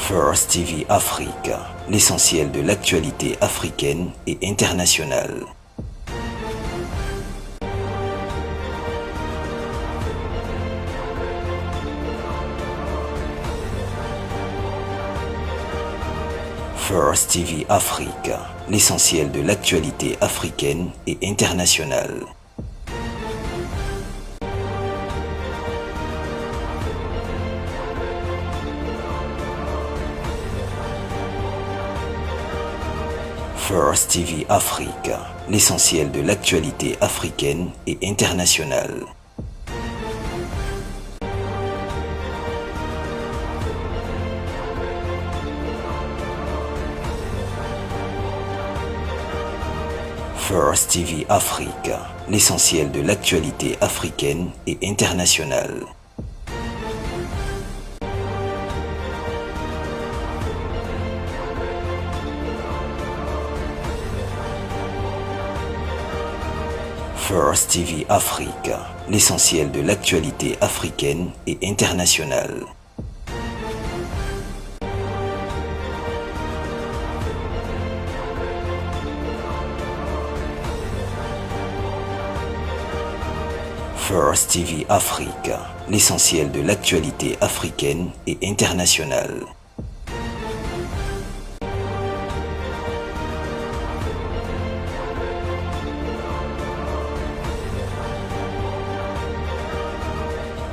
First TV Afrique, l'essentiel de l'actualité africaine et internationale. First TV Afrique, l'essentiel de l'actualité africaine et internationale. First TV Afrique, l'essentiel de l'actualité africaine et internationale. First TV Afrique, l'essentiel de l'actualité africaine et internationale. First TV Afrique, l'essentiel de l'actualité africaine et internationale. First TV Afrique, l'essentiel de l'actualité africaine et internationale.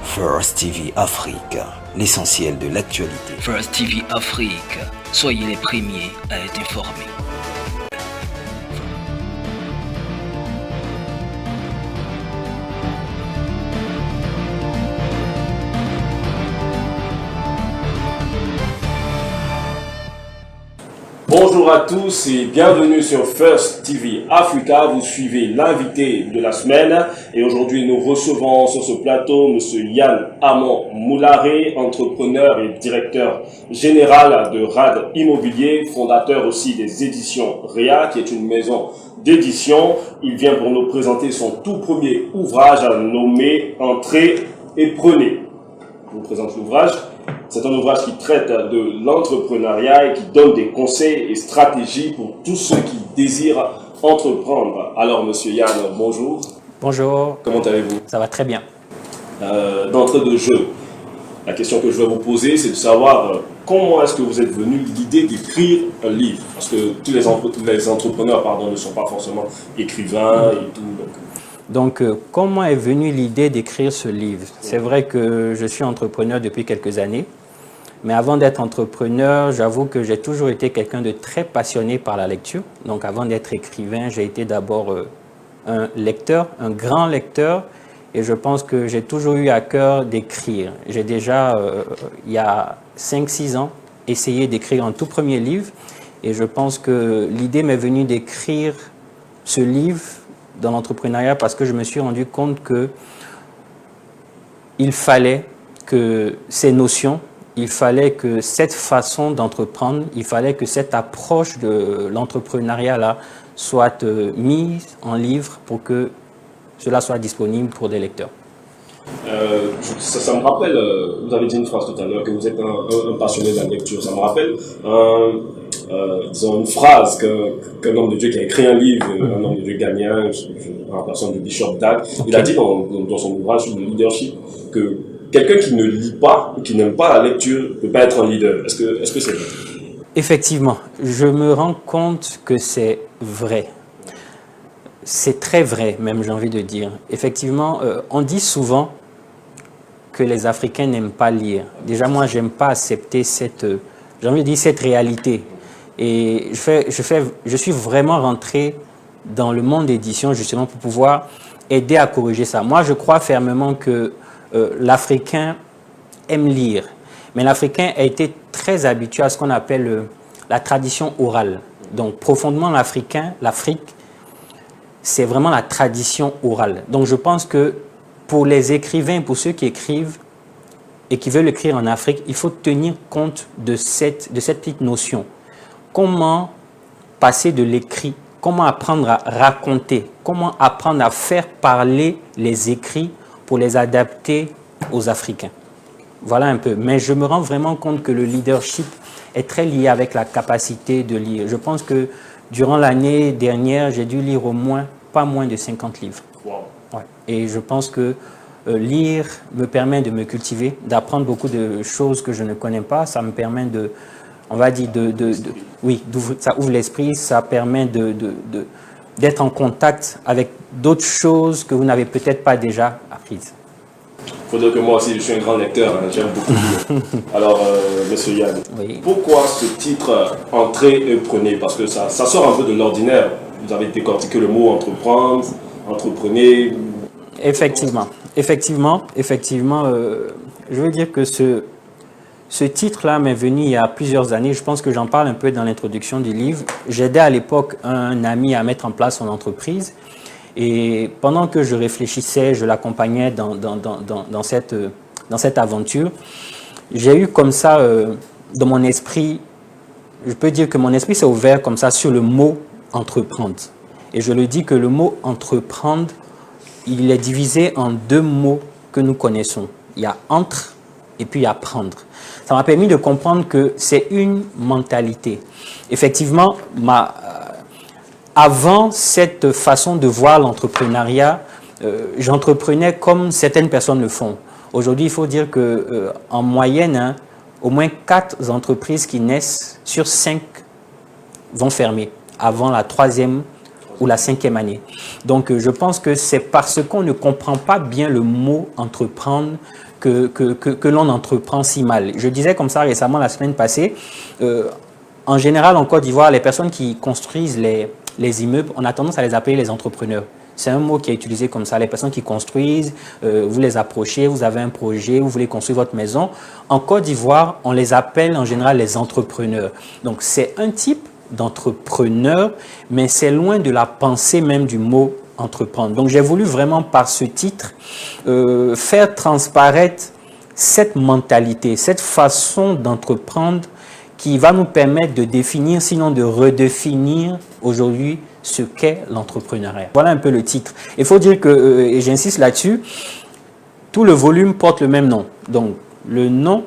First TV Afrique, l'essentiel de l'actualité. First TV Afrique, soyez les premiers à être informés. Bonjour à tous et bienvenue sur First TV Africa. Vous suivez l'invité de la semaine et aujourd'hui nous recevons sur ce plateau M. Yann Amon Moularé, entrepreneur et directeur général de RAD Immobilier, fondateur aussi des éditions Réa, qui est une maison d'édition. Il vient pour nous présenter son tout premier ouvrage nommé Entrez et prenez. Je vous présente l'ouvrage. C'est un ouvrage qui traite de l'entrepreneuriat et qui donne des conseils et stratégies pour tous ceux qui désirent entreprendre. Alors, monsieur Yann, bonjour. Bonjour. Comment allez-vous? Ça va très bien. D'entrée de jeu, la question que je vais vous poser, c'est de savoir comment est-ce que vous êtes venu l'idée d'écrire un livre? Parce que tous les entrepreneurs ne sont pas forcément écrivains et tout. Donc, comment est venue l'idée d'écrire ce livre? C'est vrai que je suis entrepreneur depuis quelques années, mais avant d'être entrepreneur, j'avoue que j'ai toujours été quelqu'un de très passionné par la lecture. Donc, avant d'être écrivain, j'ai été d'abord un lecteur, un grand lecteur, et je pense que j'ai toujours eu à cœur d'écrire. J'ai déjà, il y a 5-6 ans, essayé d'écrire un tout premier livre, et je pense que l'idée m'est venue d'écrire ce livre dans l'entrepreneuriat parce que je me suis rendu compte qu'il fallait que ces notions, il fallait que cette façon d'entreprendre, il fallait que cette approche de l'entrepreneuriat-là soit mise en livre pour que cela soit disponible pour des lecteurs. Ça me rappelle, vous avez dit une phrase tout à l'heure, que vous êtes un passionné de la lecture. Ça me rappelle disons une phrase qu'un homme de Dieu qui a écrit un livre, un homme de Dieu ghanéen, en personne de Bishop Dag, il a dit dans son ouvrage sur le leadership que quelqu'un qui ne lit pas ou qui n'aime pas la lecture ne peut pas être un leader. Est-ce que c'est vrai? Effectivement, je me rends compte que c'est vrai. C'est très vrai, même, j'ai envie de dire. Effectivement, on dit souvent que les Africains n'aiment pas lire. Déjà, moi, j'aime pas accepter cette réalité. Et je suis vraiment rentré dans le monde d'édition justement pour pouvoir aider à corriger ça. Moi, je crois fermement que l'Africain aime lire, mais l'Africain a été très habitué à ce qu'on appelle la tradition orale. Donc, profondément, l'Afrique, c'est vraiment la tradition orale. Donc, je pense que pour les écrivains, pour ceux qui écrivent et qui veulent écrire en Afrique, il faut tenir compte de cette petite notion. Comment passer de l'écrit, comment apprendre à raconter, comment apprendre à faire parler les écrits pour les adapter aux Africains. Voilà un peu. Mais je me rends vraiment compte que le leadership est très lié avec la capacité de lire. Je pense que durant l'année dernière, j'ai dû lire au moins, pas moins de 50 livres. Wow. Ouais. Et je pense que lire me permet de me cultiver, d'apprendre beaucoup de choses que je ne connais pas. Ça me permet de, on va dire, oui, ça ouvre l'esprit, ça permet d'être en contact avec d'autres choses que vous n'avez peut-être pas déjà apprises. Il faut dire que moi aussi, je suis un grand lecteur, hein, j'aime beaucoup lire. Alors, monsieur Yann, Oui. pourquoi ce titre « Entrez et prenez » Parce que ça sort un peu de l'ordinaire. Vous avez décortiqué le mot « entreprendre »,« entreprenez ». Effectivement, je veux dire que ce titre-là m'est venu il y a plusieurs années. Je pense que j'en parle un peu dans l'introduction du livre. J'aidais à l'époque un ami à mettre en place son entreprise. Et pendant que je réfléchissais, je l'accompagnais dans cette aventure, j'ai eu comme ça, dans mon esprit, je peux dire que mon esprit s'est ouvert comme ça sur le mot « entreprendre ». Et je le dis que le mot « entreprendre », il est divisé en deux mots que nous connaissons. Il y a « entre » et puis il y a « prendre ». Ça m'a permis de comprendre que c'est une mentalité. Effectivement, avant cette façon de voir l'entrepreneuriat, j'entreprenais comme certaines personnes le font. Aujourd'hui, il faut dire qu'en moyenne, hein, au moins 4 entreprises qui naissent sur 5 vont fermer avant la 3e ou la 5e année. Donc, je pense que c'est parce qu'on ne comprend pas bien le mot « entreprendre » que l'on entreprend si mal. Je disais comme ça récemment, la semaine passée, en général, en Côte d'Ivoire, les personnes qui construisent les immeubles, on a tendance à les appeler les entrepreneurs. C'est un mot qui est utilisé comme ça. Les personnes qui construisent, vous les approchez, vous avez un projet, vous voulez construire votre maison. En Côte d'Ivoire, on les appelle en général les entrepreneurs. Donc, c'est un type d'entrepreneur, mais c'est loin de la pensée même du mot entreprendre. Donc, j'ai voulu vraiment, par ce titre, faire transparaître cette mentalité, cette façon d'entreprendre qui va nous permettre de définir, sinon de redéfinir aujourd'hui ce qu'est l'entrepreneuriat. Voilà un peu le titre. Il faut dire que, et j'insiste là-dessus, tout le volume porte le même nom. Donc, le nom,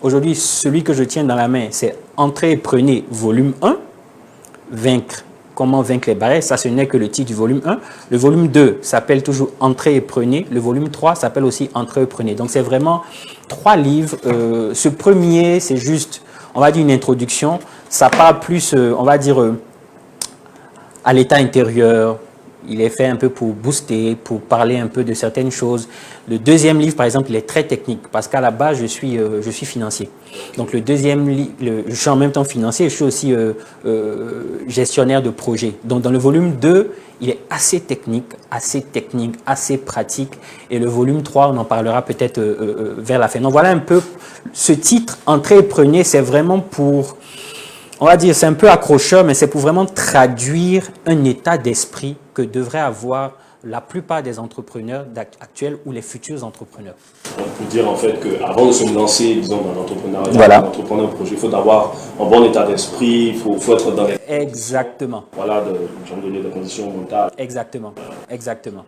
aujourd'hui, celui que je tiens dans la main, c'est « Entrez et prenez » volume 1, « Vaincre ». Comment vaincre les barrières, ça ce n'est que le titre du volume 1. Le volume 2 s'appelle toujours « Entrez et prenez ». Le volume 3 s'appelle aussi « Entrez et prenez ». Donc, c'est vraiment 3 livres. Ce premier, c'est juste, on va dire, une introduction. Ça parle plus, on va dire, à l'état intérieur. Il est fait un peu pour booster, pour parler un peu de certaines choses. Le deuxième livre, par exemple, il est très technique parce qu'à la base, je suis financier. Donc, le deuxième livre, je suis en même temps financier, je suis aussi gestionnaire de projet. Donc, dans le volume 2, il est assez technique, assez pratique. Et le volume 3, on en parlera peut-être vers la fin. Donc, voilà un peu ce titre, Entrez et prenez, c'est vraiment pour... On va dire, c'est un peu accrocheur, mais c'est pour vraiment traduire un état d'esprit que devraient avoir la plupart des entrepreneurs actuels ou les futurs entrepreneurs. On peut dire en fait qu'avant de se lancer, disons, dans l'entrepreneuriat, voilà, d'entreprendre un projet, il faut avoir un bon état d'esprit, il faut être dans les... Exactement. Voilà, j'en donner des conditions mentales. Exactement.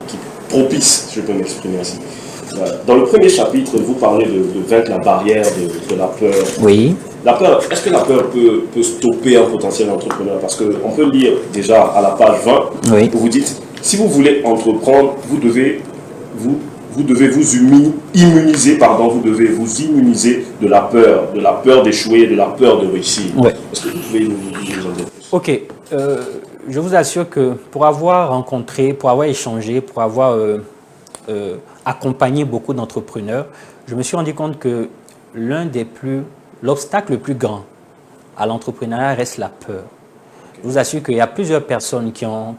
Qui propice, je peux m'exprimer ainsi. Voilà. Dans le premier chapitre, vous parlez de vaincre la barrière de la peur. Oui. La peur, est-ce que la peur peut stopper un potentiel entrepreneur? Parce qu'on peut lire déjà à la page 20, oui, où vous dites, si vous voulez entreprendre, vous devez vous immuniser de la peur d'échouer, de la peur de réussir. Oui. Est-ce que vous pouvez nous en dire plus? Ok. Je vous assure que pour avoir rencontré, pour avoir échangé, pour avoir accompagné beaucoup d'entrepreneurs, je me suis rendu compte que l'obstacle le plus grand à l'entrepreneuriat reste la peur. Je vous assure qu'il y a plusieurs personnes qui ont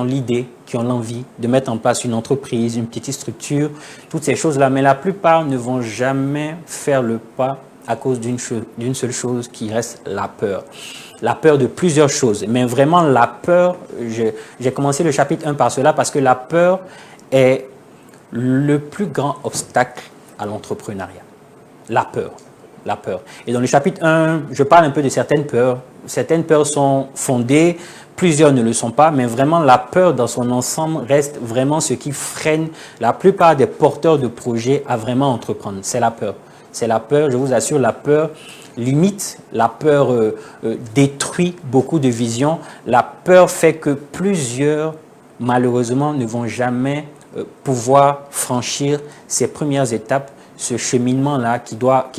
l'idée, qui ont l'envie de mettre en place une entreprise, une petite structure, toutes ces choses-là, mais la plupart ne vont jamais faire le pas à cause d'une seule chose qui reste la peur. La peur de plusieurs choses, mais vraiment la peur, j'ai commencé le chapitre 1 par cela parce que la peur est le plus grand obstacle à l'entrepreneuriat. La peur. La peur. Et dans le chapitre 1, je parle un peu de certaines peurs. Certaines peurs sont fondées, plusieurs ne le sont pas, mais vraiment la peur dans son ensemble reste vraiment ce qui freine la plupart des porteurs de projets à vraiment entreprendre. C'est la peur. C'est la peur, je vous assure, la peur limite, la peur détruit beaucoup de visions. La peur fait que plusieurs, malheureusement, ne vont jamais pouvoir franchir ces premières étapes, ce cheminement-là qui doit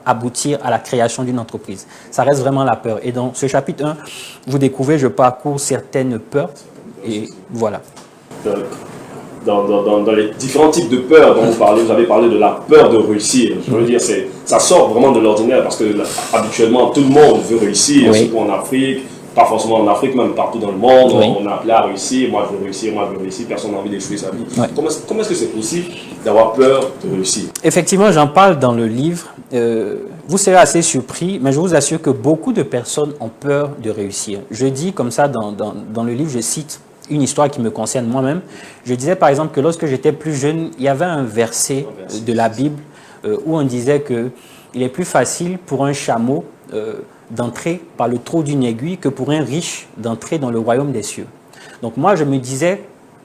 aboutir à la création d'une entreprise. Ça reste vraiment la peur. Et dans ce chapitre 1, vous découvrez, je parcours certaines peurs. Et voilà. Dans les différents types de peurs dont vous avez parlé de la peur de réussir. Je veux dire, ça sort vraiment de l'ordinaire parce que habituellement, tout le monde veut réussir, surtout en Afrique. Pas forcément en Afrique, même partout dans le monde, on a appelé à réussir, moi je veux réussir, personne n'a envie d'échouer sa vie. Comment est-ce que c'est possible d'avoir peur de réussir? Effectivement, j'en parle dans le livre. Vous serez assez surpris, mais je vous assure que beaucoup de personnes ont peur de réussir. Je dis comme ça dans le livre, je cite une histoire qui me concerne moi-même. Je disais par exemple que lorsque j'étais plus jeune, il y avait un verset de la Bible où on disait qu'il est plus facile pour un chameau d'entrer par le trou d'une aiguille que pour un riche d'entrer dans le royaume des cieux. Donc moi, je me disais,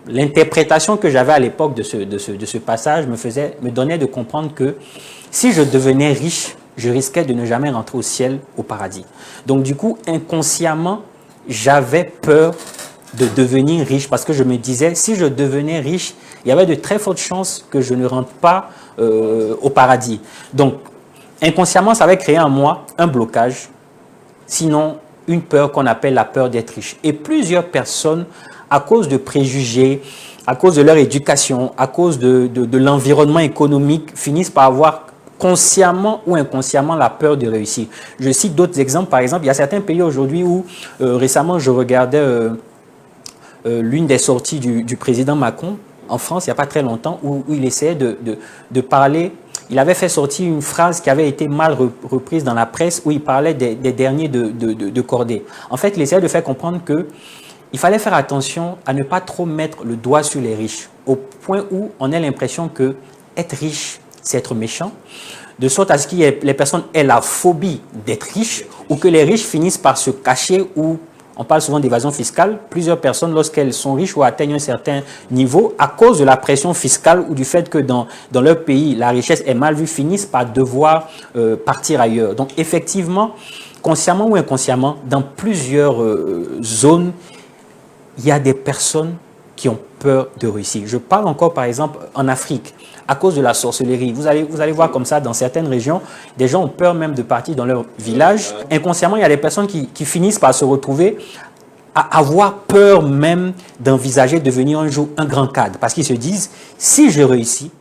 l'interprétation que j'avais à l'époque de ce passage me donnait de comprendre que si je devenais riche, je risquais de ne jamais rentrer au ciel, au paradis. Donc du coup, inconsciemment, j'avais peur de devenir riche parce que je me disais, si je devenais riche, il y avait de très fortes chances que je ne rentre pas au paradis. Donc, inconsciemment, ça avait créé en moi un blocage, sinon une peur qu'on appelle la peur d'être riche. Et plusieurs personnes, à cause de préjugés, à cause de leur éducation, à cause de l'environnement économique, finissent par avoir consciemment ou inconsciemment la peur de réussir. Je cite d'autres exemples. Par exemple, il y a certains pays aujourd'hui où, récemment, je regardais l'une des sorties du président Macron en France, il n'y a pas très longtemps, où il essayait de parler. Il avait fait sortir une phrase qui avait été mal reprise dans la presse où il parlait des derniers de cordée. En fait, il essayait de faire comprendre qu'il fallait faire attention à ne pas trop mettre le doigt sur les riches, au point où on a l'impression que être riche, c'est être méchant, de sorte à ce que les personnes aient la phobie d'être riches ou que les riches finissent par se cacher ou on parle souvent d'évasion fiscale. Plusieurs personnes, lorsqu'elles sont riches ou atteignent un certain niveau, à cause de la pression fiscale ou du fait que dans leur pays, la richesse est mal vue, finissent par devoir partir ailleurs. Donc effectivement, consciemment ou inconsciemment, dans plusieurs zones, il y a des personnes qui ont peur de réussir. Je parle encore par exemple en Afrique, à cause de la sorcellerie. Vous allez voir comme ça, dans certaines régions, des gens ont peur même de partir dans leur village. Inconsciemment, il y a des personnes qui finissent par se retrouver à avoir peur même d'envisager devenir un jour un grand cadre. Parce qu'ils se disent, si je réussis,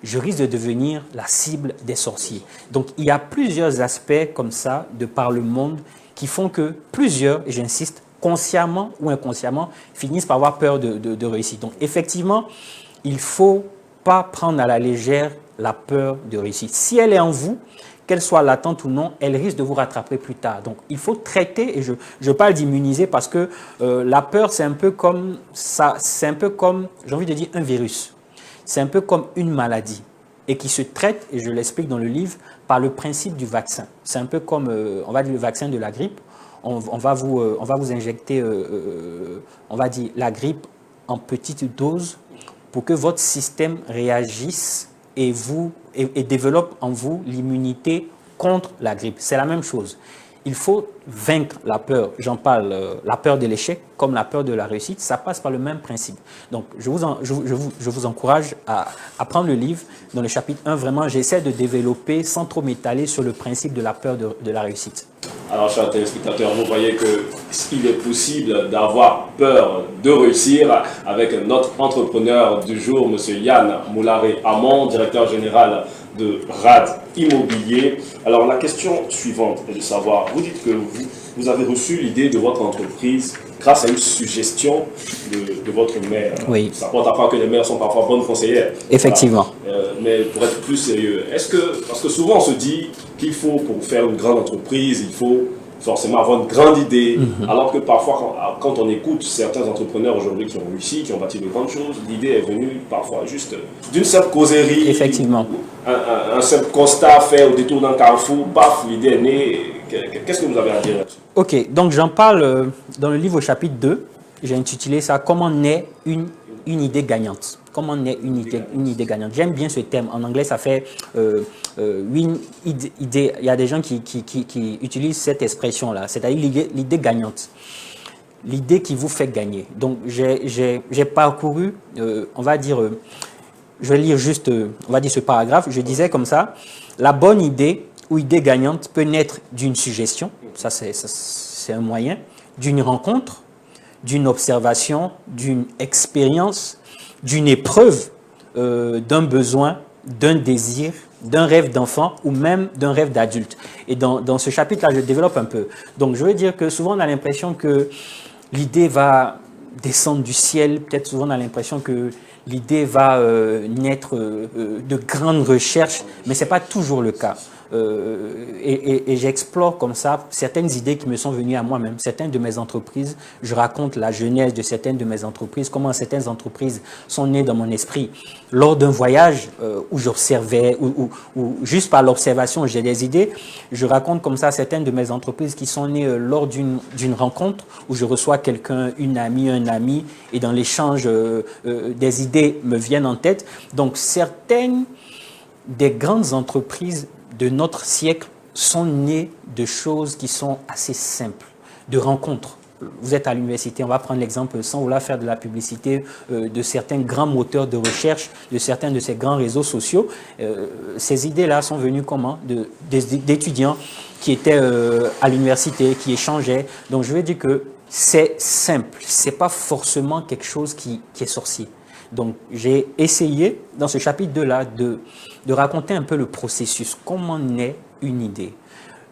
je risque de devenir la cible des sorciers. Donc, il y a plusieurs aspects comme ça, de par le monde, qui font que plusieurs, et j'insiste, consciemment ou inconsciemment, finissent par avoir peur de réussir. Donc, effectivement, il faut pas prendre à la légère la peur de réussir. Si elle est en vous, qu'elle soit latente ou non, elle risque de vous rattraper plus tard. Donc, il faut traiter, et je parle d'immuniser parce que la peur, c'est un peu comme, j'ai envie de dire, un virus. C'est un peu comme une maladie et qui se traite, et je l'explique dans le livre, par le principe du vaccin. C'est un peu comme, on va dire, le vaccin de la grippe. On va vous injecter, on va dire, la grippe en petite dose pour que votre système réagisse et développe en vous l'immunité contre la grippe. C'est la même chose. Il faut vaincre la peur. J'en parle, la peur de l'échec comme la peur de la réussite. Ça passe par le même principe. Donc, je vous encourage à prendre le livre. Dans le chapitre 1, vraiment, j'essaie de développer sans trop m'étaler sur le principe de la peur de la réussite. Alors, chers téléspectateurs, vous voyez qu'il est possible d'avoir peur de réussir avec notre entrepreneur du jour, M. Yann Moulare-Amon, directeur général de RAD Immobilier. Alors, la question suivante est de savoir, vous dites que vous avez reçu l'idée de votre entreprise grâce à une suggestion de votre mère. Oui. Ça porte à croire que les mères sont parfois bonnes conseillères. Effectivement. Voilà. Mais pour être plus sérieux, parce que souvent on se dit qu'il faut, pour faire une grande entreprise, il faut forcément avoir une grande idée, alors que parfois quand on écoute certains entrepreneurs aujourd'hui qui ont réussi, qui ont bâti de grandes choses, l'idée est venue parfois juste d'une simple causerie. Effectivement. Un simple constat fait au détour d'un carrefour, paf, l'idée est née. Qu'est-ce que vous avez à dire là-dessus? Ok, donc j'en parle dans le livre au chapitre 2, j'ai intitulé ça « Comment naît une une idée gagnante? Comment naît une idée gagnante? J'aime bien ce terme. En anglais, ça fait win idée. Il y a des gens qui utilisent cette expression-là, c'est-à-dire l'idée gagnante. L'idée qui vous fait gagner. Donc, j'ai parcouru, on va dire, je vais lire juste, on va dire ce paragraphe. Je disais comme ça, la bonne idée ou idée gagnante peut naître d'une suggestion, ça c'est un moyen, d'une rencontre, d'une observation, d'une expérience, d'une épreuve, d'un besoin, d'un désir, d'un rêve d'enfant ou même d'un rêve d'adulte. Et dans ce chapitre-là, je développe un peu. Donc, je veux dire que souvent, on a l'impression que l'idée va descendre du ciel. Peut-être souvent, on a l'impression que l'idée va naître de grandes recherches, mais ce n'est pas toujours le cas. Et j'explore comme ça certaines idées qui me sont venues à moi-même, certaines de mes entreprises. Je raconte la genèse de certaines de mes entreprises, comment certaines entreprises sont nées dans mon esprit lors d'un voyage où j'observais, ou juste par l'observation, j'ai des idées. Je raconte comme ça certaines de mes entreprises qui sont nées lors d'une rencontre où je reçois quelqu'un, une amie, un ami, et dans l'échange, des idées me viennent en tête. Donc, certaines des grandes entreprises de notre siècle sont nées de choses qui sont assez simples, de rencontres. Vous êtes à l'université, on va prendre l'exemple, sans vouloir faire de la publicité, de certains grands moteurs de recherche, de certains de ces grands réseaux sociaux. Ces idées-là sont venues comment? D'étudiants qui étaient à l'université, qui échangeaient. Donc je veux dire que c'est simple, ce n'est pas forcément quelque chose qui est sorcier. Donc, j'ai essayé, dans ce chapitre 2-là, de raconter un peu le processus. Comment naît une idée?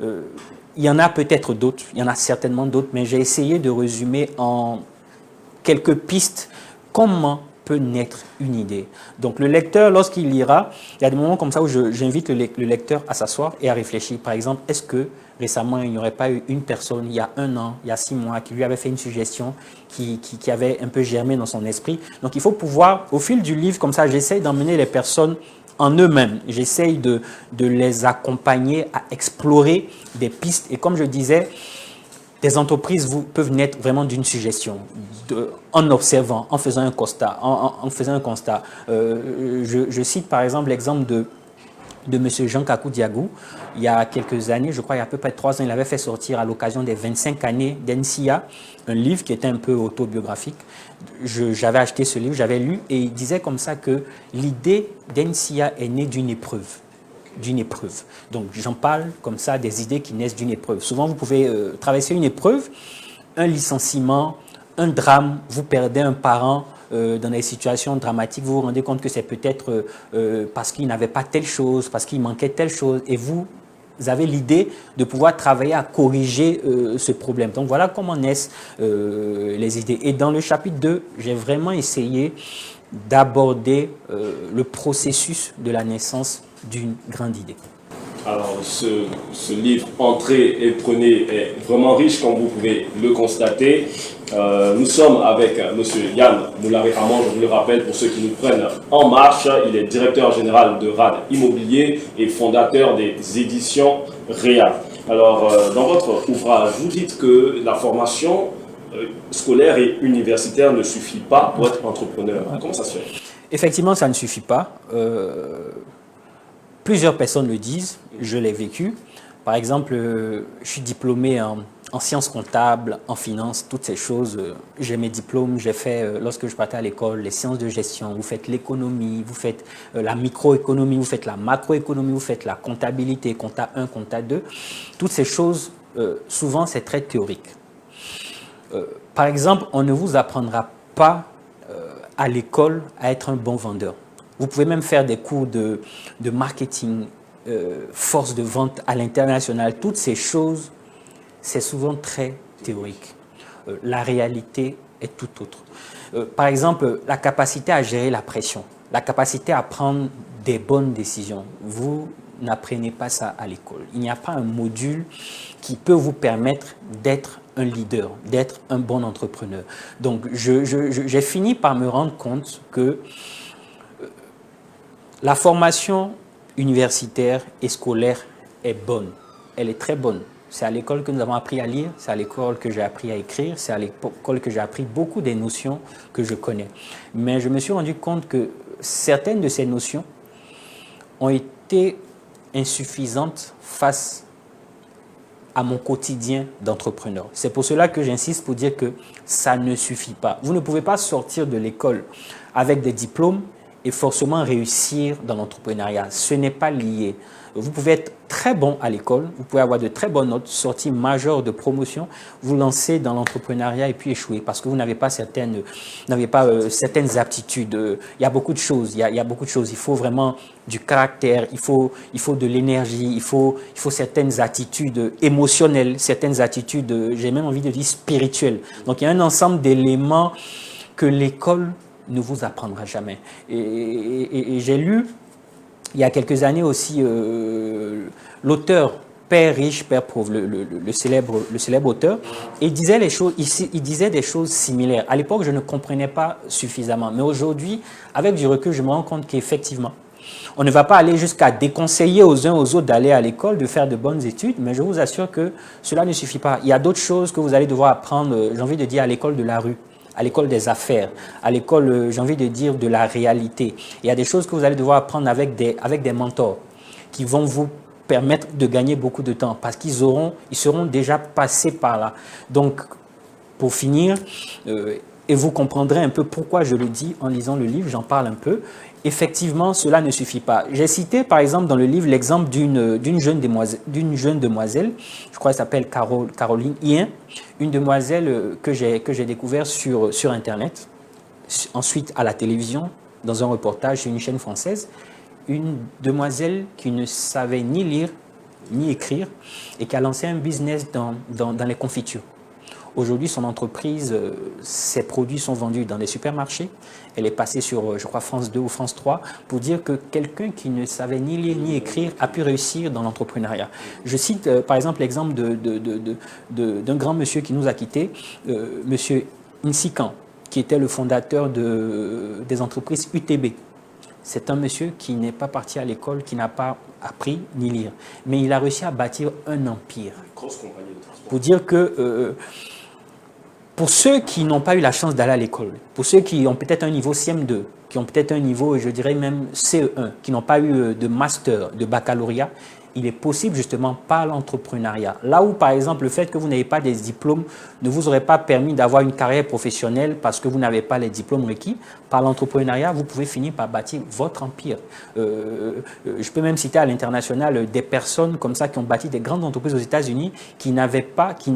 Il y en a peut-être d'autres, il y en a certainement d'autres, mais j'ai essayé de résumer en quelques pistes comment peut naître une idée. Donc, le lecteur, lorsqu'il lira, il y a des moments comme ça où j'invite le lecteur à s'asseoir et à réfléchir. Par exemple, est-ce que récemment, il n'y aurait pas eu une personne, il y a 1 an, il y a 6 mois, qui lui avait fait une suggestion qui avait un peu germé dans son esprit. Donc, il faut pouvoir, au fil du livre, comme ça, j'essaye d'emmener les personnes en eux-mêmes. J'essaye de les accompagner à explorer des pistes. Et comme je disais, des entreprises peuvent naître vraiment d'une suggestion, en observant, en faisant un constat. Je cite par exemple l'exemple de M. Jean Kakou Diagou. Il y a quelques années, je crois il y a à peu près 3 ans, il avait fait sortir à l'occasion des 25 années d'NCIA un livre qui était un peu autobiographique. J'avais acheté ce livre, j'avais lu, et il disait comme ça que l'idée d'NCIA est née d'une épreuve. Donc j'en parle comme ça, des idées qui naissent d'une épreuve. Souvent vous pouvez traverser une épreuve, un licenciement, un drame, vous perdez un parent, dans des situations dramatiques, vous vous rendez compte que c'est peut-être parce qu'il n'avait pas telle chose, parce qu'il manquait telle chose, et vous avez l'idée de pouvoir travailler à corriger ce problème. Donc voilà comment naissent les idées. Et dans le chapitre 2, j'ai vraiment essayé d'aborder le processus de la naissance d'une grande idée. Alors, ce livre « Entrez et prenez » est vraiment riche, comme vous pouvez le constater. Nous sommes avec M. Yann Moulare-Amon, je vous le rappelle pour ceux qui nous prennent en marche. Il est directeur général de RAD Immobilier et fondateur des éditions Réa. Alors, dans votre ouvrage, vous dites que la formation scolaire et universitaire ne suffit pas pour être entrepreneur. Comment ça se fait? Effectivement, ça ne suffit pas. Plusieurs personnes le disent, je l'ai vécu. Par exemple, je suis diplômé en sciences comptables, en finance, toutes ces choses. J'ai mes diplômes, j'ai fait, lorsque je partais à l'école, les sciences de gestion, vous faites l'économie, vous faites la microéconomie, vous faites la macroéconomie, vous faites la comptabilité, compta 1, compta 2. Toutes ces choses, souvent, c'est très théorique. Par exemple, on ne vous apprendra pas à l'école à être un bon vendeur. Vous pouvez même faire des cours de marketing, force de vente à l'international. Toutes ces choses, c'est souvent très théorique. La réalité est tout autre. Par exemple, la capacité à gérer la pression, la capacité à prendre des bonnes décisions. Vous n'apprenez pas ça à l'école. Il n'y a pas un module qui peut vous permettre d'être un leader, d'être un bon entrepreneur. Donc, j'ai fini par me rendre compte que la formation universitaire et scolaire est bonne. Elle est très bonne. C'est à l'école que nous avons appris à lire, c'est à l'école que j'ai appris à écrire, c'est à l'école que j'ai appris beaucoup des notions que je connais. Mais je me suis rendu compte que certaines de ces notions ont été insuffisantes face à mon quotidien d'entrepreneur. C'est pour cela que j'insiste pour dire que ça ne suffit pas. Vous ne pouvez pas sortir de l'école avec des diplômes et forcément réussir dans l'entrepreneuriat. Ce n'est pas lié. Vous pouvez être très bon à l'école, vous pouvez avoir de très bonnes notes, sorties majeures de promotion, vous lancez dans l'entrepreneuriat et puis échouer parce que vous n'avez pas certaines aptitudes. Il y a beaucoup de choses, il y a beaucoup de choses. Il faut vraiment du caractère, il faut de l'énergie, il faut certaines attitudes émotionnelles, certaines attitudes, j'ai même envie de dire spirituelles. Donc il y a un ensemble d'éléments que l'école ne vous apprendra jamais. Et j'ai lu il y a quelques années aussi l'auteur Père riche, Père pauvre, le célèbre auteur, et il disait des choses similaires. À l'époque, je ne comprenais pas suffisamment, mais aujourd'hui, avec du recul, je me rends compte qu'effectivement, on ne va pas aller jusqu'à déconseiller aux uns aux autres d'aller à l'école, de faire de bonnes études, mais je vous assure que cela ne suffit pas. Il y a d'autres choses que vous allez devoir apprendre, j'ai envie de dire, à l'école de la rue, à l'école des affaires, à l'école, j'ai envie de dire, de la réalité. Il y a des choses que vous allez devoir apprendre avec des mentors qui vont vous permettre de gagner beaucoup de temps parce qu'ils seront déjà passés par là. Donc, pour finir, et vous comprendrez un peu pourquoi je le dis en lisant le livre, j'en parle un peu. Effectivement, cela ne suffit pas. J'ai cité, par exemple, dans le livre, l'exemple d'une jeune demoiselle, je crois qu'elle s'appelle Caroline Hien, une demoiselle que j'ai découvert sur Internet, ensuite à la télévision, dans un reportage sur une chaîne française, une demoiselle qui ne savait ni lire, ni écrire, et qui a lancé un business dans les confitures. Aujourd'hui, son entreprise, ses produits sont vendus dans les supermarchés. Elle est passée sur, je crois, France 2 ou France 3 pour dire que quelqu'un qui ne savait ni lire ni écrire a pu réussir dans l'entrepreneuriat. Je cite par exemple l'exemple d'un grand monsieur qui nous a quittés, monsieur Nsikan, qui était le fondateur des entreprises UTB. C'est un monsieur qui n'est pas parti à l'école, qui n'a pas appris ni lire. Mais il a réussi à bâtir un empire. Grosse compagnie de transport. Pour dire que pour ceux qui n'ont pas eu la chance d'aller à l'école, pour ceux qui ont peut-être un niveau CM2, qui ont peut-être un niveau, je dirais même CE1, qui n'ont pas eu de master, de baccalauréat, il est possible justement par l'entrepreneuriat. Là où, par exemple, le fait que vous n'ayez pas des diplômes ne vous aurait pas permis d'avoir une carrière professionnelle parce que vous n'avez pas les diplômes requis, par l'entrepreneuriat, vous pouvez finir par bâtir votre empire. Je peux même citer à l'international des personnes comme ça qui ont bâti des grandes entreprises aux États-Unis qui n'avaient pas, qui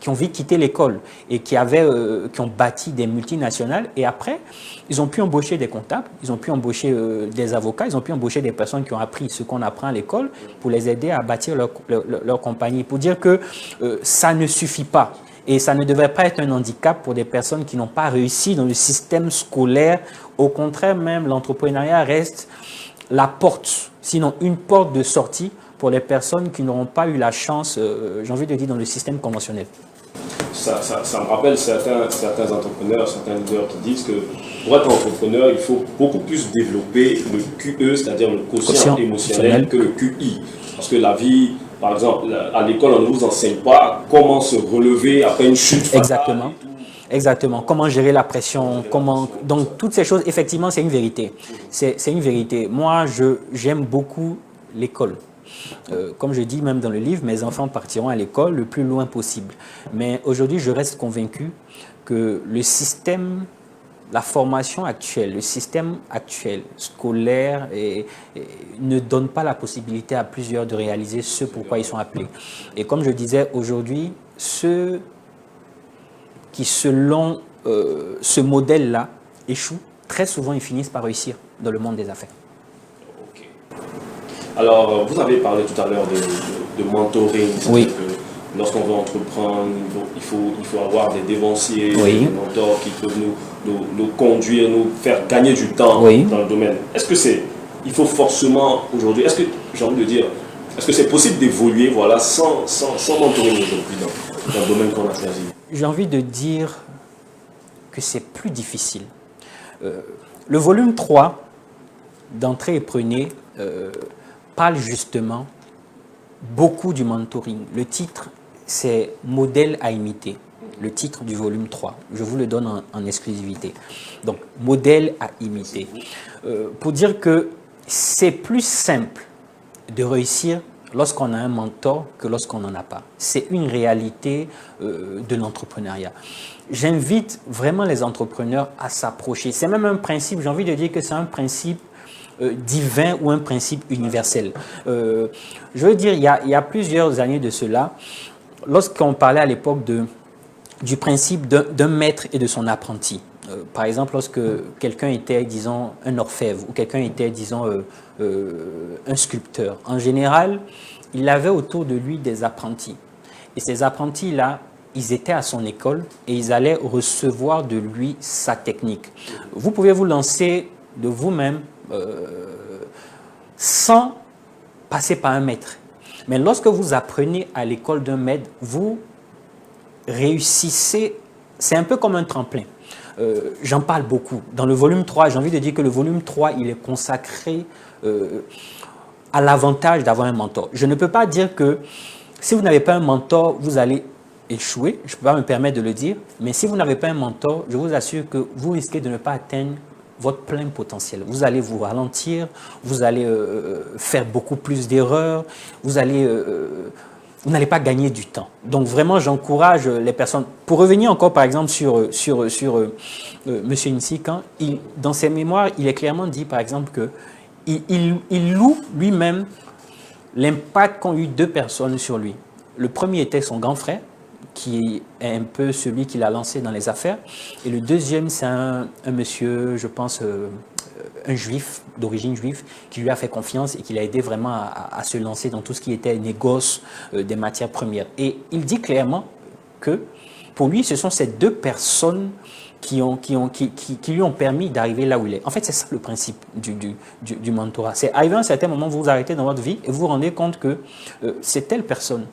ont vite quitté l'école et qui ont bâti des multinationales et après, ils ont pu embaucher des comptables, ils ont pu embaucher des avocats, ils ont pu embaucher des personnes qui ont appris ce qu'on apprend à l'école pour les aider à bâtir leur compagnie. Pour dire que ça ne suffit pas. Et ça ne devrait pas être un handicap pour des personnes qui n'ont pas réussi dans le système scolaire. Au contraire, même, l'entrepreneuriat reste la porte, sinon une porte de sortie pour les personnes qui n'auront pas eu la chance, j'ai envie de dire, dans le système conventionnel. Ça me rappelle certains entrepreneurs, certains leaders qui disent que pour être entrepreneur, il faut beaucoup plus développer le QE, c'est-à-dire le quotient émotionnel, que le QI. Parce que la vie, par exemple, à l'école, on ne vous enseigne pas comment se relever après une chute fatale. Exactement. Exactement. Comment gérer la pression, Donc, toutes ces choses, effectivement, c'est une vérité. C'est une vérité. Moi, j'aime beaucoup l'école. Comme je dis même dans le livre, mes enfants partiront à l'école le plus loin possible. Mais aujourd'hui, je reste convaincu que le système, la formation actuelle, le système actuel scolaire ne donne pas la possibilité à plusieurs de réaliser ce pourquoi ils sont appelés. Et comme je disais, aujourd'hui, ceux qui, selon ce modèle-là, échouent, très souvent, ils finissent par réussir dans le monde des affaires. Alors, vous avez parlé tout à l'heure de mentoring. Oui. Que lorsqu'on veut entreprendre, il faut avoir des dévanciers, oui. Des mentors qui peuvent nous conduire, nous faire gagner du temps oui. dans le domaine. Est-ce que il faut forcément aujourd'hui, est-ce que, j'ai envie de dire, est-ce que c'est possible d'évoluer sans mentoring aujourd'hui dans le domaine qu'on a choisi? J'ai envie de dire que c'est plus difficile. Le volume 3 d'Entrée et Prenez parle justement beaucoup du mentoring. Le titre, c'est Modèle à imiter. Le titre du volume 3. Je vous le donne en exclusivité. Donc, modèle à imiter. Pour dire que c'est plus simple de réussir lorsqu'on a un mentor que lorsqu'on n'en a pas. C'est une réalité de l'entrepreneuriat. J'invite vraiment les entrepreneurs à s'approcher. C'est même un principe, j'ai envie de dire que c'est un principe divin ou un principe universel. Je veux dire, il y a plusieurs années de cela, lorsqu'on parlait à l'époque du principe d'un maître et de son apprenti. Par exemple, lorsque quelqu'un était, disons, un orfèvre ou quelqu'un était, disons, un sculpteur, en général, il avait autour de lui des apprentis. Et ces apprentis-là, ils étaient à son école et ils allaient recevoir de lui sa technique. Vous pouvez vous lancer de vous-même sans passer par un maître. Mais lorsque vous apprenez à l'école d'un maître, vous réussissez, c'est un peu comme un tremplin. J'en parle beaucoup. Dans le volume 3, j'ai envie de dire que le volume 3, il est consacré à l'avantage d'avoir un mentor. Je ne peux pas dire que si vous n'avez pas un mentor, vous allez échouer. Je ne peux pas me permettre de le dire. Mais si vous n'avez pas un mentor, je vous assure que vous risquez de ne pas atteindre votre plein potentiel. Vous allez vous ralentir, vous allez faire beaucoup plus d'erreurs, vous n'allez pas gagner du temps. Donc vraiment, j'encourage les personnes. Pour revenir encore, par exemple, sur M. Nsik, hein, dans ses mémoires, il est clairement dit, par exemple, qu'il loue lui-même l'impact qu'ont eu deux personnes sur lui. Le premier était son grand frère, qui est un peu celui qui l'a lancé dans les affaires. Et le deuxième, c'est un monsieur, je pense, un juif, d'origine juive, qui lui a fait confiance et qui l'a aidé vraiment à se lancer dans tout ce qui était négoce des matières premières. Et il dit clairement que pour lui, ce sont ces deux personnes qui lui ont permis d'arriver là où il est. En fait, c'est ça le principe du mentorat. C'est arriver à un certain moment, vous vous arrêtez dans votre vie et vous vous rendez compte que c'est telle personne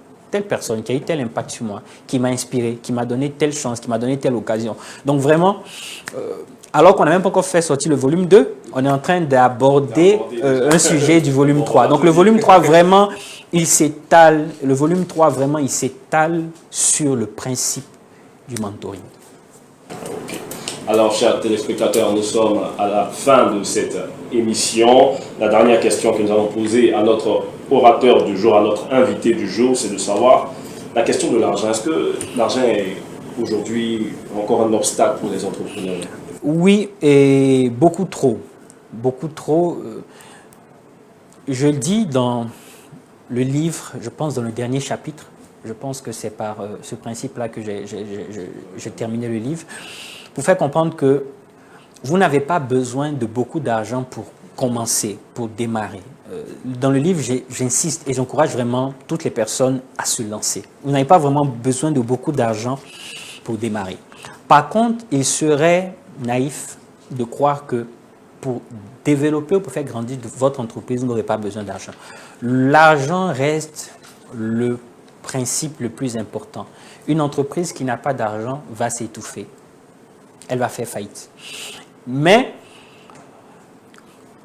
qui a eu tel impact sur moi, qui m'a inspiré, qui m'a donné telle chance, qui m'a donné telle occasion. Donc vraiment, alors qu'on n'a même pas encore fait sortir le volume 2, on est en train d'aborder un sujet du volume 3. Donc le volume 3, vraiment, il s'étale sur le principe du mentoring. Okay. Alors, chers téléspectateurs, nous sommes à la fin de cette émission. La dernière question que nous allons poser à notre orateur du jour, à notre invité du jour, c'est de savoir la question de l'argent. Est-ce que l'argent est aujourd'hui encore un obstacle pour les entrepreneurs? Oui, et beaucoup trop. Beaucoup trop. Je le dis dans le livre, je pense dans le dernier chapitre, je pense que c'est par ce principe-là que j'ai terminé le livre, pour faire comprendre que vous n'avez pas besoin de beaucoup d'argent pour commencer, pour démarrer. Dans le livre, j'insiste et j'encourage vraiment toutes les personnes à se lancer. Vous n'avez pas vraiment besoin de beaucoup d'argent pour démarrer. Par contre, il serait naïf de croire que pour développer ou pour faire grandir votre entreprise, vous n'aurez pas besoin d'argent. L'argent reste le principe le plus important. Une entreprise qui n'a pas d'argent va s'étouffer. Elle va faire faillite. Mais,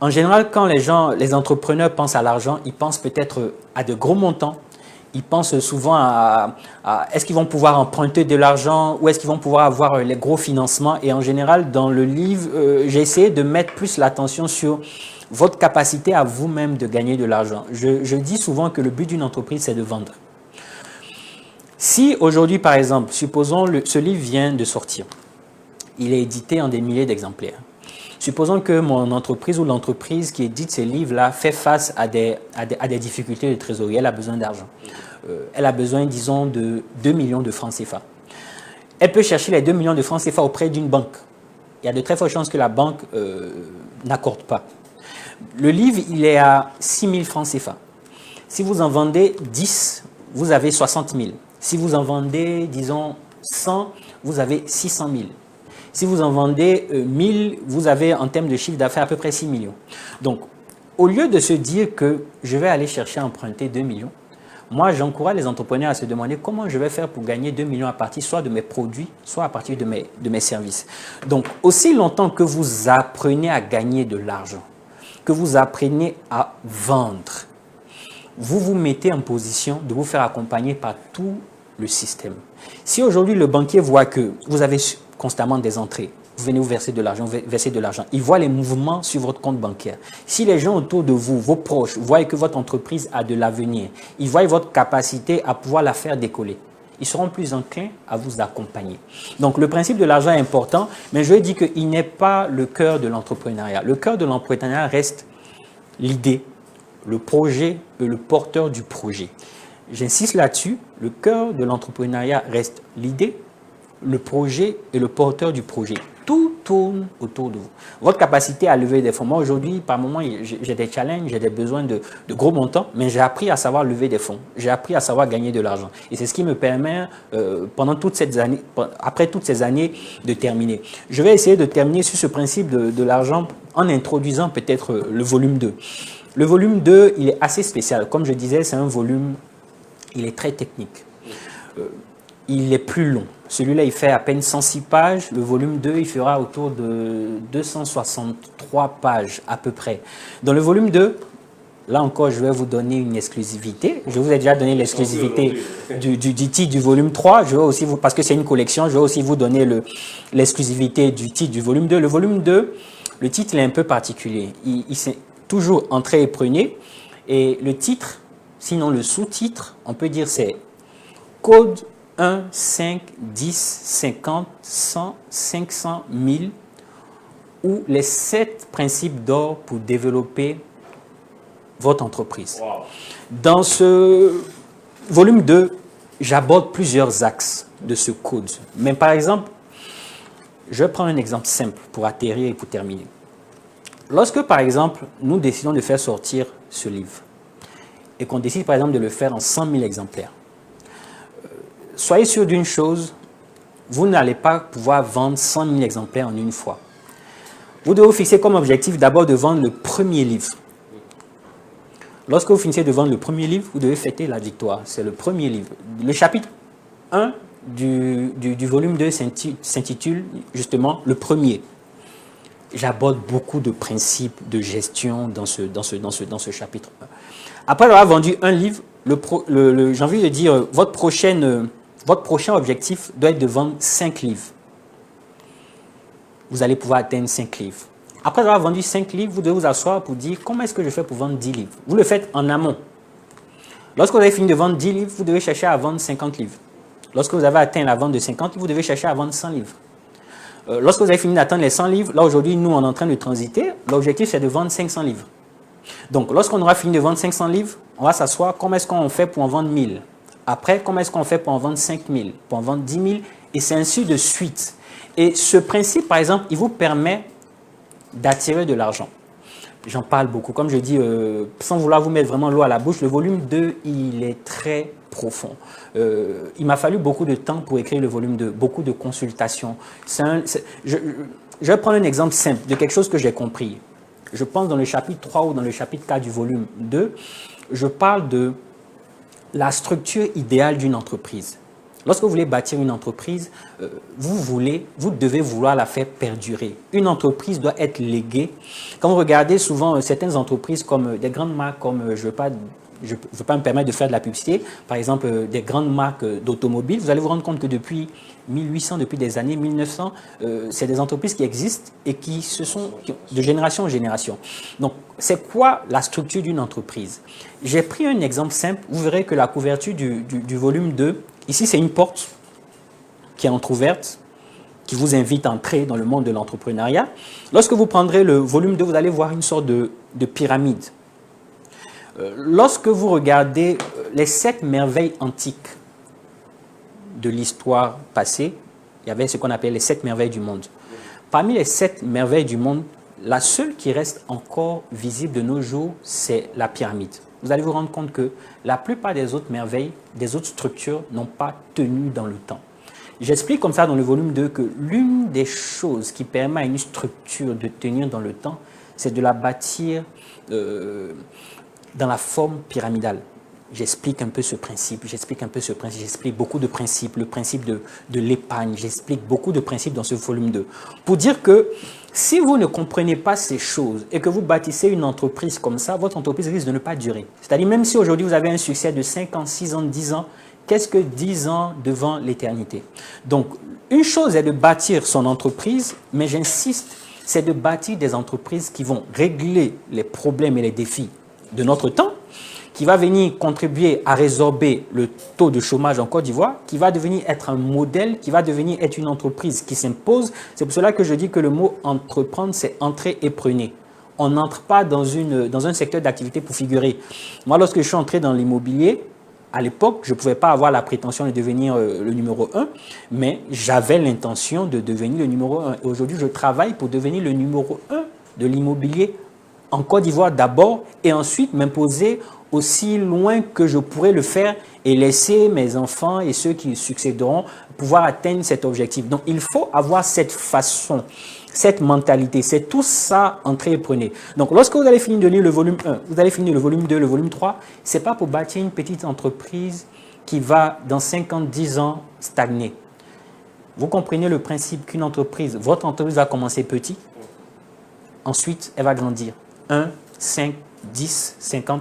en général, quand les entrepreneurs pensent à l'argent, ils pensent peut-être à de gros montants. Ils pensent souvent à est-ce qu'ils vont pouvoir emprunter de l'argent ou est-ce qu'ils vont pouvoir avoir les gros financements. Et en général, dans le livre, j'ai essayé de mettre plus l'attention sur votre capacité à vous-même de gagner de l'argent. Je dis souvent que le but d'une entreprise, c'est de vendre. Si aujourd'hui, par exemple, supposons ce livre vient de sortir, il est édité en des milliers d'exemplaires. Supposons que mon entreprise ou l'entreprise qui édite ces livres-là fait face à des difficultés de trésorerie. Elle a besoin d'argent. Elle a besoin, disons, de 2 millions de francs CFA. Elle peut chercher les 2 millions de francs CFA auprès d'une banque. Il y a de très fortes chances que la banque n'accorde pas. Le livre, il est à 6 000 francs CFA. Si vous en vendez 10, vous avez 60 000. Si vous en vendez, disons, 100, vous avez 600 000. Si vous en vendez 1000, vous avez en termes de chiffre d'affaires à peu près 6 millions. Donc, au lieu de se dire que je vais aller chercher à emprunter 2 millions, moi, j'encourage les entrepreneurs à se demander comment je vais faire pour gagner 2 millions à partir soit de mes produits, soit à partir de mes services. Donc, aussi longtemps que vous apprenez à gagner de l'argent, que vous apprenez à vendre, vous vous mettez en position de vous faire accompagner par tout le système. Si aujourd'hui le banquier voit que vous avez constamment des entrées, vous venez vous verser de l'argent, il voit les mouvements sur votre compte bancaire. Si les gens autour de vous, vos proches, voient que votre entreprise a de l'avenir, ils voient votre capacité à pouvoir la faire décoller, ils seront plus enclins à vous accompagner. Donc le principe de l'argent est important, mais je dis qu'il n'est pas le cœur de l'entrepreneuriat. Le cœur de l'entrepreneuriat reste l'idée, le projet et le porteur du projet. J'insiste là-dessus, le cœur de l'entrepreneuriat reste l'idée, le projet et le porteur du projet. Tout tourne autour de vous. Votre capacité à lever des fonds. Moi, aujourd'hui, par moment, j'ai des challenges, j'ai des besoins de gros montants, mais j'ai appris à savoir lever des fonds. J'ai appris à savoir gagner de l'argent. Et c'est ce qui me permet, après toutes ces années, de terminer. Je vais essayer de terminer sur ce principe de l'argent en introduisant peut-être le volume 2. Le volume 2, il est assez spécial. Comme je disais, c'est un volume, il est très technique. Il est plus long. Celui-là, il fait à peine 106 pages. Le volume 2, il fera autour de 263 pages à peu près. Dans le volume 2, là encore, je vais vous donner une exclusivité. Je vous ai déjà donné l'exclusivité du titre du volume 3. Je vais aussi vous, parce que c'est une collection, je vais aussi vous donner l'exclusivité du titre du volume 2. Le volume 2, le titre est un peu particulier. Il s'est toujours entré et prenez. Et le titre, sinon le sous-titre, on peut dire c'est Code 1, 5, 10, 50, 100, 500, 1000 ou les 7 principes d'or pour développer votre entreprise. Wow. Dans ce volume 2, j'aborde plusieurs axes de ce code. Mais par exemple, je vais prendre un exemple simple pour atterrir et pour terminer. Lorsque, par exemple, nous décidons de faire sortir ce livre et qu'on décide, par exemple, de le faire en 100 000 exemplaires, soyez sûr d'une chose, vous n'allez pas pouvoir vendre 100 000 exemplaires en une fois. Vous devez vous fixer comme objectif d'abord de vendre le premier livre. Lorsque vous finissez de vendre le premier livre, vous devez fêter la victoire. C'est le premier livre. Le chapitre 1 du volume 2 s'intitule justement le premier. J'aborde beaucoup de principes de gestion dans ce chapitre 1. Après avoir vendu un livre, j'ai envie de dire, votre prochain objectif doit être de vendre 5 livres. Vous allez pouvoir atteindre 5 livres. Après avoir vendu 5 livres, vous devez vous asseoir pour dire comment est-ce que je fais pour vendre 10 livres. Vous le faites en amont. Lorsque vous avez fini de vendre 10 livres, vous devez chercher à vendre 50 livres. Lorsque vous avez atteint la vente de 50 livres, vous devez chercher à vendre 100 livres. Lorsque vous avez fini d'atteindre les 100 livres, là aujourd'hui, nous, on est en train de transiter. L'objectif, c'est de vendre 500 livres. Donc, lorsqu'on aura fini de vendre 500 livres, on va s'asseoir, comment est-ce qu'on fait pour en vendre 1000? Après, comment est-ce qu'on fait pour en vendre 5000, pour en vendre 10 000? Et c'est ainsi de suite. Et ce principe, par exemple, il vous permet d'attirer de l'argent. J'en parle beaucoup. Comme je dis, sans vouloir vous mettre vraiment l'eau à la bouche, le volume 2, il est très profond. Il m'a fallu beaucoup de temps pour écrire le volume 2, beaucoup de consultations. Je vais prendre un exemple simple de quelque chose que j'ai compris. Je pense dans le chapitre 3 ou dans le chapitre 4 du volume 2, je parle de la structure idéale d'une entreprise. Lorsque vous voulez bâtir une entreprise, vous devez vouloir la faire perdurer. Une entreprise doit être léguée. Quand vous regardez souvent certaines entreprises comme des grandes marques, comme je ne veux pas me permettre de faire de la publicité, par exemple des grandes marques d'automobiles, vous allez vous rendre compte que depuis 1800, depuis des années 1900, c'est des entreprises qui existent et qui sont de génération en génération. Donc, c'est quoi la structure d'une entreprise? J'ai pris un exemple simple. Vous verrez que la couverture du volume 2, ici, c'est une porte qui est entrouverte, qui vous invite à entrer dans le monde de l'entrepreneuriat. Lorsque vous prendrez le volume 2, vous allez voir une sorte de pyramide. Lorsque vous regardez les 7 merveilles antiques de l'histoire passée, il y avait ce qu'on appelle les 7 merveilles du monde. Parmi les 7 merveilles du monde, la seule qui reste encore visible de nos jours, c'est la pyramide. Vous allez vous rendre compte que la plupart des autres merveilles, des autres structures n'ont pas tenu dans le temps. J'explique comme ça dans le volume 2 que l'une des choses qui permet à une structure de tenir dans le temps, c'est de la bâtir dans la forme pyramidale. j'explique un peu ce principe, j'explique beaucoup de principes, le principe de l'épargne, j'explique beaucoup de principes dans ce volume 2. Pour dire que si vous ne comprenez pas ces choses et que vous bâtissez une entreprise comme ça, votre entreprise risque de ne pas durer. C'est-à-dire même si aujourd'hui vous avez un succès de 5 ans, 6 ans, 10 ans, qu'est-ce que 10 ans devant l'éternité? Donc, une chose est de bâtir son entreprise, mais j'insiste, c'est de bâtir des entreprises qui vont régler les problèmes et les défis de notre temps, qui va venir contribuer à résorber le taux de chômage en Côte d'Ivoire, qui va devenir être un modèle, qui va devenir être une entreprise qui s'impose. C'est pour cela que je dis que le mot entreprendre, c'est entrer et prenez. On n'entre pas dans un secteur d'activité pour figurer. Moi, lorsque je suis entré dans l'immobilier, à l'époque, je ne pouvais pas avoir la prétention de devenir le numéro 1, mais j'avais l'intention de devenir le numéro 1. Et aujourd'hui, je travaille pour devenir le numéro 1 de l'immobilier en Côte d'Ivoire d'abord et ensuite m'imposer aussi loin que je pourrais le faire et laisser mes enfants et ceux qui succéderont pouvoir atteindre cet objectif. Donc, il faut avoir cette façon, cette mentalité. C'est tout ça, entrez et prenez. Donc, lorsque vous allez finir de lire le volume 1, vous allez finir le volume 2, le volume 3, ce n'est pas pour bâtir une petite entreprise qui va, dans 5 ans, 10 ans, stagner. Vous comprenez le principe qu'une entreprise, votre entreprise va commencer petit, ensuite, elle va grandir. 1, 5, 10, 50,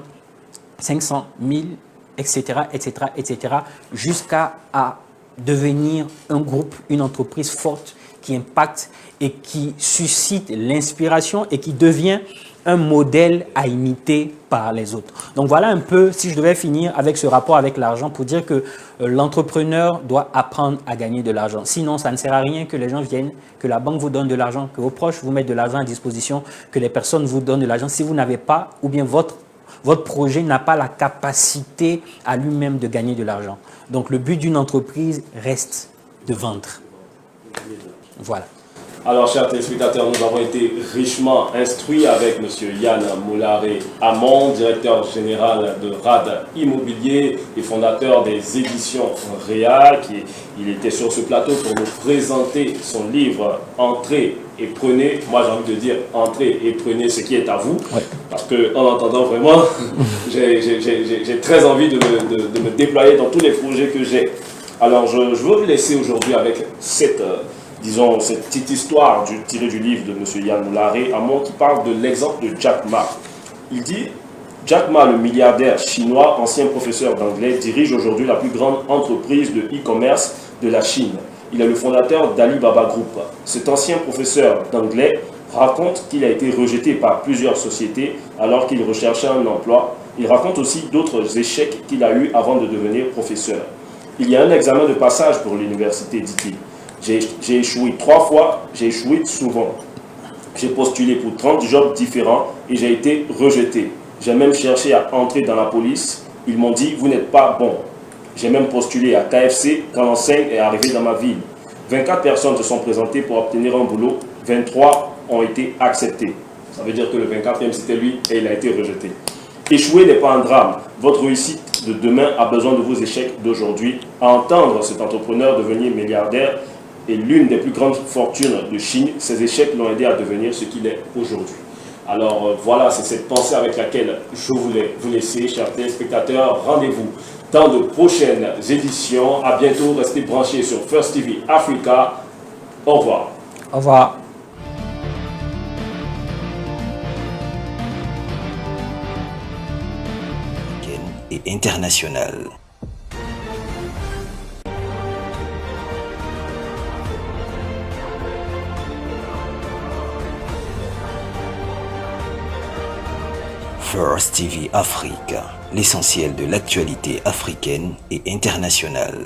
500, 1000, etc., etc., etc., jusqu'à devenir un groupe, une entreprise forte qui impacte et qui suscite l'inspiration et qui devient un modèle à imiter par les autres. Donc voilà un peu, si je devais finir avec ce rapport avec l'argent, pour dire que l'entrepreneur doit apprendre à gagner de l'argent. Sinon, ça ne sert à rien que les gens viennent, que la banque vous donne de l'argent, que vos proches vous mettent de l'argent à disposition, que les personnes vous donnent de l'argent. Si vous n'avez pas, ou bien votre projet n'a pas la capacité à lui-même de gagner de l'argent. Donc le but d'une entreprise reste de vendre. Voilà. Alors, chers téléspectateurs, nous avons été richement instruits avec M. Yann Moulare-Amon, directeur général de RAD Immobilier et fondateur des éditions Réal. Il était sur ce plateau pour nous présenter son livre « Entrez et prenez ». Moi, j'ai envie de dire « Entrez et prenez ce qui est à vous ouais. ». Parce qu'en l'entendant vraiment, j'ai très envie de me déployer dans tous les projets que j'ai. Alors, je veux vous laisser aujourd'hui avec cette petite histoire tirée du livre de M. Yann Moulare-Amon qui parle de l'exemple de Jack Ma. Il dit « Jack Ma, le milliardaire chinois, ancien professeur d'anglais, dirige aujourd'hui la plus grande entreprise de e-commerce de la Chine. Il est le fondateur d'Alibaba Group. Cet ancien professeur d'anglais raconte qu'il a été rejeté par plusieurs sociétés alors qu'il recherchait un emploi. Il raconte aussi d'autres échecs qu'il a eus avant de devenir professeur. Il y a un examen de passage pour l'université, dit-il. J'ai échoué 3 fois, j'ai échoué souvent. J'ai postulé pour 30 jobs différents et j'ai été rejeté. J'ai même cherché à entrer dans la police. Ils m'ont dit, vous n'êtes pas bon. J'ai même postulé à KFC quand l'enseigne est arrivée dans ma ville. 24 personnes se sont présentées pour obtenir un boulot. 23 ont été acceptées. Ça veut dire que le 24e, c'était lui et il a été rejeté. Échouer n'est pas un drame. Votre réussite de demain a besoin de vos échecs d'aujourd'hui. À entendre cet entrepreneur devenir milliardaire et l'une des plus grandes fortunes de Chine, ses échecs l'ont aidé à devenir ce qu'il est aujourd'hui. Alors voilà, c'est cette pensée avec laquelle je voulais vous laisser, chers téléspectateurs. Rendez-vous dans de prochaines éditions. À bientôt, restez branchés sur First TV Africa. Au revoir. Au revoir. Et international. First TV Africa, l'essentiel de l'actualité africaine et internationale.